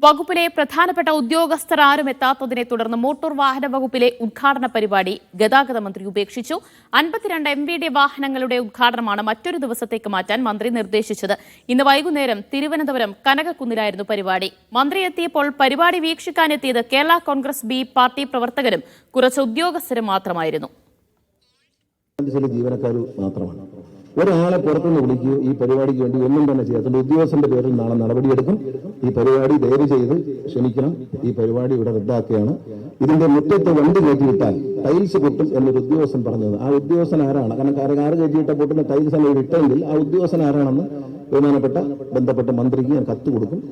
വകുപ്പിലെ പ്രധാനപ്പെട്ട ഉദ്യോഗസ്ഥർ ആരും എത്താത്തതിനെ തുടർന്ന് മോട്ടോർ വാഹന വകുപ്പിലെ ഉദ്ഘാടന പരിപാടി ഗതാഗത മന്ത്രി ഉപേക്ഷിച്ചു. 52 MVD വാഹനങ്ങളുടെ ഉദ്ഘാടനമാണ് മറ്റൊരു ദിവസത്തേക്ക് മാറ്റാൻ മന്ത്രി നിർദ്ദേശിച്ചത്. ഇന്ന് വൈകുന്നേരം തിരുവനന്തപുരം കനകക്കുന്നിലായിരുന്നു പരിപാടി. മന്ത്രി എത്തിയപ്പോൾ പരിപാടി വീക്ഷിക്കാനെത്തിയത് കേരള കോൺഗ്രസ് ബി പാർട്ടി പ്രവർത്തകരും കുറച്ച് ഉദ്യോഗസ്ഥരും മാത്രമായിരുന്നു. ഒരാളെ പുറത്തുനിന്ന് വിളിക്കുകയോ ഈ പരിപാടിക്ക് വേണ്ടി ഒന്നും തന്നെ ചെയ്യാത്തതുകൊണ്ട് ഉദ്യോഗസ്ഥന്റെ പേരിൽ നാളെ നടപടിയെടുക്കും. ഈ പരിപാടി ദയവ് ചെയ്ത് ക്ഷമിക്കണം, ഈ പരിപാടി ഇവിടെ റദ്ദാക്കുകയാണ്. ഇതിന്റെ മുറ്റത്ത് വണ്ടി കയറ്റിവിട്ടാൽ ടൈൽസ് പൊട്ടും എന്നൊരു ഉദ്യോഗസ്ഥൻ പറഞ്ഞത്. ആ ഉദ്യോഗസ്ഥൻ ആരാണ്? കാരണം കാറ് കയറ്റിയിട്ട പൊട്ടുന്ന ടൈൽസ് അല്ല ഇട്ടെങ്കിൽ ആ ഉദ്യോഗസ്ഥൻ ആരാണെന്ന് ബഹുമാനപ്പെട്ട ബന്ധപ്പെട്ട മന്ത്രിക്ക് ഞാൻ കത്ത് കൊടുക്കും.